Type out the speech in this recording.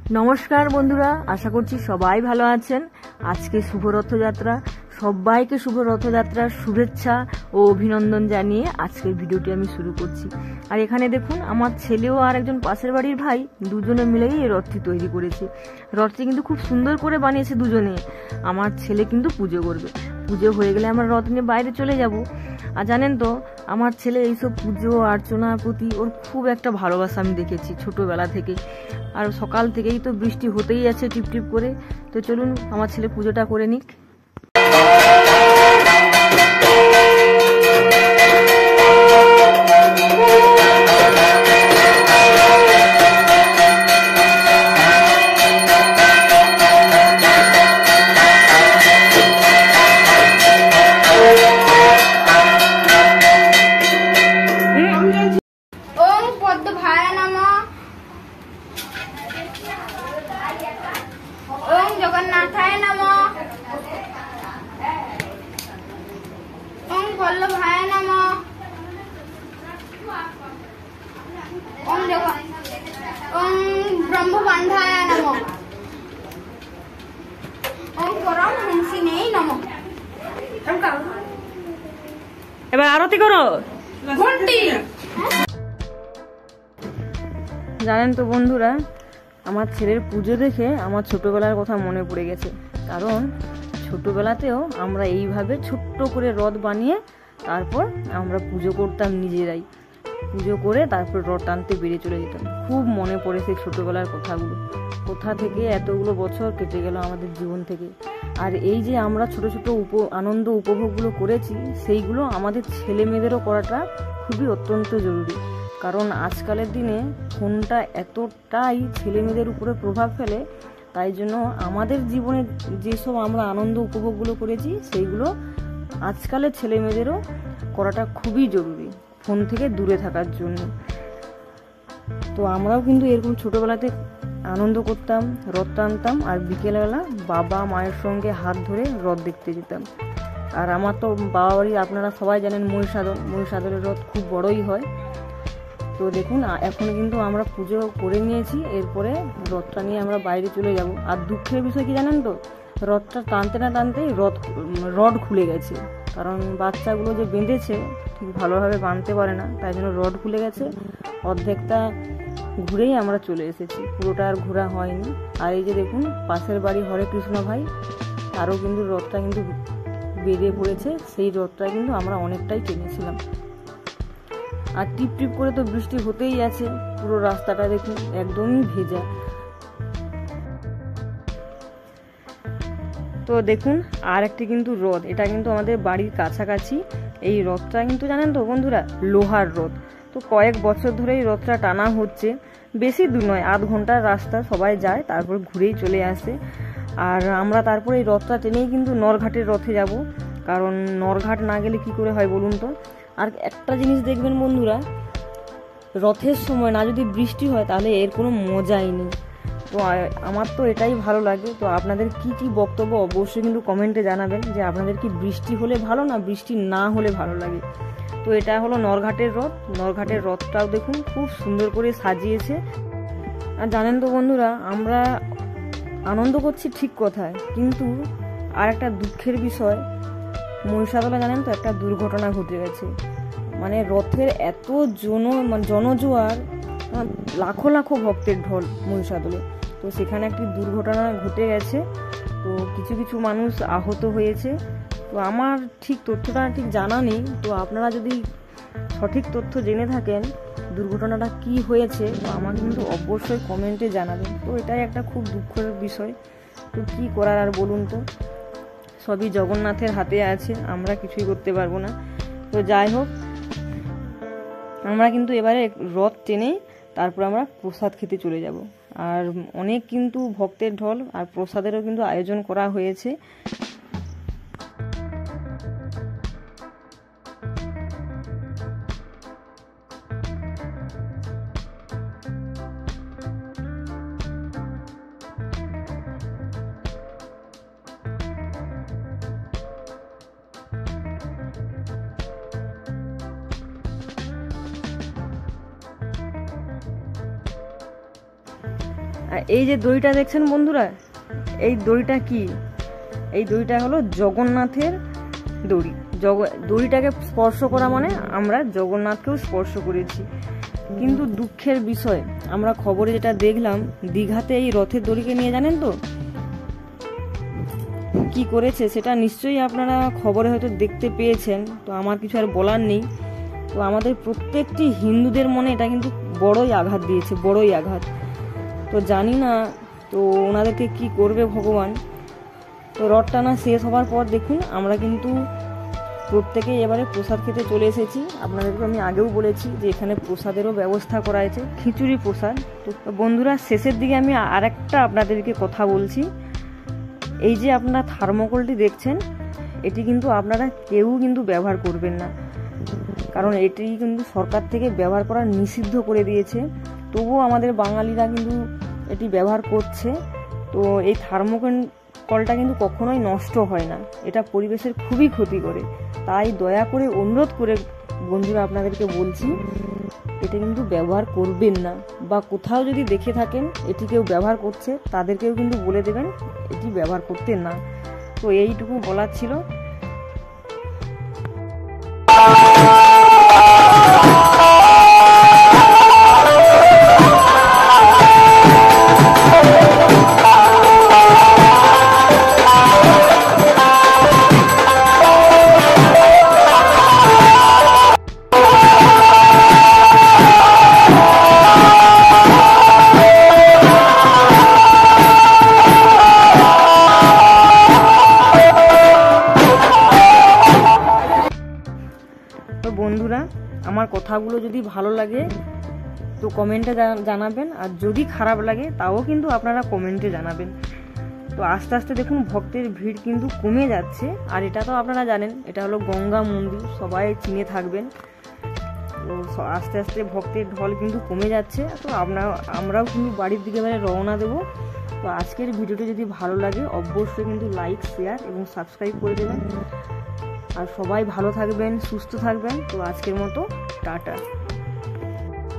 नमस्कार बंधुरा आशा करছি সবাই ভালো আছেন। আজকে শুভ রথযাত্রা, সবাইকে শুভ রথযাত্রার শুভেচ্ছা ও অভিনন্দন জানিয়ে আজকের ভিডিওটি আমি শুরু করছি। আর এখানে দেখুন আমার ছেলেও আর একজন পাশের বাড়ির ভাই দুজনে মিলেই এই রথটি তৈরি করেছে। রথটি কিন্তু খুব সুন্দর করে বানিয়েছে দুজনে। আমার ছেলে কিন্তু পুজো করবে, পুজো হয়ে গেলে আমরা রথ নিয়ে বাইরে চলে যাব। আর জানেন তো আমার ছেলে এইসব পুজো অর্চনার প্রতি ওর খুব একটা ভালোবাসা আমি দেখেছি ছোটবেলা থেকে। আর সকাল থেকেই তো বৃষ্টি হতেই আছে টিপ টিপ করে। তো চলুন আমার ছেলে পুজোটা করে নিক। जगन्नाथाय नमः। ओम वल्लभाय नमः। ओम ब्रह्मबंधाय नमः। ओम परमहंसिने नमः। এবার আরতি করো। ঘন্টি জানেন তো বন্ধুরা, আমার ছেলের পুজো দেখে আমার ছোটবেলার কথা মনে পড়ে গেছে। কারণ ছোটবেলাতেও আমরা এইভাবে ছোট্ট করে রথ বানিয়ে তারপর আমরা পুজো করতাম নিজেরাই। পুজো করে তারপর রথ টানতে বেরিয়ে চলে যেতাম। খুব মনে পড়ে সেই ছোটবেলার কথাগুলো। কোথা থেকে এতগুলো বছর কেটে গেল আমাদের জীবন থেকে। আর এই যে আমরা ছোট ছোট আনন্দ উপভোগগুলো করেছি, সেইগুলো আমাদের ছেলে মেয়েদেরও করাটা খুবই অত্যন্ত জরুরি। কারণ আজকালের দিনে ফোনটা এতটাই ছেলে মেয়েদের উপরে প্রভাব ফেলে, তাই জন্য আমাদের জীবনে যেসব আমরা আনন্দ উপভোগগুলো করেছি সেইগুলো আজকালের ছেলে মেয়েদেরও করাটা খুবই জরুরি, ফোন থেকে দূরে থাকার জন্য। তো আমরাও কিন্তু এরকম ছোটবেলাতে আনন্দ করতাম, রথ টানতাম, আর বিকেলবেলা বাবা মায়ের সঙ্গে হাত ধরে রথ দেখতে যেতাম। আর আমার তো বাবা বাড়ি আপনারা সবাই জানেন মহিষাদলের রথ খুব বড়ই হয়। তো দেখুন এখন কিন্তু আমরা পুজো করে নিয়েছি, এরপরে রথটা নিয়ে আমরা বাইরে চলে যাব। আর দুঃখের বিষয় কি জানেন তো, রথটা টানতে না টানতেই রড খুলে গেছে। কারণ বাচ্চাগুলো যে বেঁধেছে ঠিক ভালোভাবে বাঁধতে পারে না, তাই জন্য রড খুলে গেছে। অর্ধেকটা ঘুরেই আমরা চলে এসেছি, পুরোটা আর ঘোরা হয়নি। আর এই যে দেখুন পাশের বাড়ি হরে কৃষ্ণ ভাই, তারও কিন্তু রথটা কিন্তু বেরিয়ে পড়েছে। সেই রথটা কিন্তু আমরা অনেকটাই টেনেছিলাম। আর টিপ টিপ করে তো বৃষ্টি হতেই আছে, পুরো রাস্তাটা দেখুন একদমই ভেজা। তো দেখুন আর একটি কিন্তু রথ, এটা কিন্তু আমাদের বাড়ির কাছাকাছি। এই রথটা কিন্তু জানেন তো বন্ধুরা লোহার রথ। তো কয়েক বছর ধরে এই রথটা টানা হচ্ছে, বেশি দূর নয়, আধ ঘন্টার রাস্তা। সবাই যায় তারপর ঘুরেই চলে আসে। আর আমরা তারপরে এই রথটা টেনেই কিন্তু নরঘাটের রথে যাব। কারণ নরঘাট না গেলে কি করে হয় বলুন তো। আর একটা জিনিস দেখবেন বন্ধুরা, রথের সময় না যদি বৃষ্টি হয় তাহলে এর কোনো মজাই নেই। তো আমার তো এটাই ভালো লাগে। তো আপনাদের কি কি বক্তব্য অবশ্যই কিন্তু কমেন্টে জানাবেন, যে আপনাদের কি বৃষ্টি হলে ভালো না বৃষ্টি না হলে ভালো লাগে। তো এটা হলো নরঘাটের রথ। নরঘাটের রথটাও দেখুন খুব সুন্দর করে সাজিয়েছে। আর জানেন তো বন্ধুরা, আমরা আনন্দ করছি ঠিক কথায়, কিন্তু আর একটা দুঃখের বিষয়, মহিষাদলে জানেন তো একটা দুর্ঘটনা ঘটে গেছে। মানে রথের এত জনজোয়ার, লাখো লাখো ভক্তের ঢল মহিষাদলে। তো সেখানে একটি দুর্ঘটনা ঘটে গেছে। তো কিছু কিছু মানুষ আহত হয়েছে। তো আমার ঠিক তথ্যটা ঠিক জানা নেই। তো আপনারা যদি সঠিক তথ্য জেনে থাকেন দুর্ঘটনাটা কি হয়েছে, তো আমাকে কিন্তু অবশ্যই কমেন্টে জানাবেন। তো এটাই একটা খুব দুঃখের বিষয়। তো কি করার আর বলুন তো, সবই জগন্নাথের হাতে আছে, আমরা কিছুই করতে পারবো না। তো যাই হোক, আমরা কিন্তু এবারে রথ টেনে তারপর আমরা প্রসাদ খেতে চলে যাব। আর অনেক কিন্তু ভক্তের ঢল, আর প্রসাদেরও কিন্তু আয়োজন করা হয়েছে। আর এই যে দড়িটা দেখছেন বন্ধুরা, এই দড়িটা কি? এই দড়িটা হলো জগন্নাথের দড়ি। দড়িটাকে স্পর্শ করা মানে আমরা জগন্নাথকেও স্পর্শ করেছি। কিন্তু দুঃখের বিষয়, আমরা খবরে যেটা দেখলাম, দীঘাতে এই রথের দড়িকে নিয়ে জানেন তো কি করেছে? সেটা নিশ্চয়ই আপনারা খবরে হয়তো দেখতে পেয়েছেন, তো আমার কিছু আর বলার নেই। তো আমাদের প্রত্যেকটি হিন্দুদের মনে এটা কিন্তু বড়ই আঘাত দিয়েছে, বড়ই আঘাত। তো জানি না তো ওনাদেরকে কি করবে ভগবান। তো রথ টানা শেষ হওয়ার পর দেখুন আমরা কিন্তু প্রত্যেকেই এবারে প্রসাদ খেতে চলে এসেছি। আপনাদেরকে আমি আগেও বলেছি যে এখানে প্রসাদেরও ব্যবস্থা করা আছে, খিচুড়ি প্রসাদ। তো বন্ধুরা শেষের দিকে আমি আরেকটা আপনাদেরকে কথা বলছি। এই যে আপনারা থার্মোকলটি দেখছেন, এটি কিন্তু আপনারা কেউ কিন্তু ব্যবহার করবেন না, কারণ এটি কিন্তু সরকার থেকে ব্যবহার করা নিষিদ্ধ করে দিয়েছে। তবুও আমাদের বাঙালিরা কিন্তু এটি ব্যবহার করছে। তো এই থার্মোকলটা কিন্তু কখনোই নষ্ট হয় না, এটা পরিবেশের খুবই ক্ষতি করে। তাই দয়া করে অনুরোধ করে বন্ধুরা আপনাদেরকে বলছি, এটা কিন্তু ব্যবহার করবেন না। বা কোথাও যদি দেখে থাকেন এটি কেউ ব্যবহার করছে, তাদেরকেও কিন্তু বলে দেবেন এটি ব্যবহার করতে না। তো এইটুকু বলার ছিল। তো বন্ধুরা, আমার কথাগুলো যদি ভালো লাগে তো কমেন্টে জানাবেন, আর যদি খারাপ লাগে তাও কিন্তু আপনারা কমেন্টে জানাবেন। তো আস্তে আস্তে দেখুন ভক্তের ভিড় কিন্তু কমে যাচ্ছে। আর এটা তো আপনারা জানেন, এটা হলো গঙ্গা মন্দির, সবাই চিনে থাকবেন। তো আস্তে আস্তে ভক্তের ঢল কিন্তু কমে যাচ্ছে। তো আমরাও কিন্তু বাড়ির দিকে এবারে রওনা দেবো। তো আজকের ভিডিওটি যদি ভালো লাগে অবশ্যই কিন্তু লাইক, শেয়ার এবং সাবস্ক্রাইব করে দেবেন। আর সবাই ভালো থাকবেন, সুস্থ থাকবেন। তো আজকের মতো টাটা।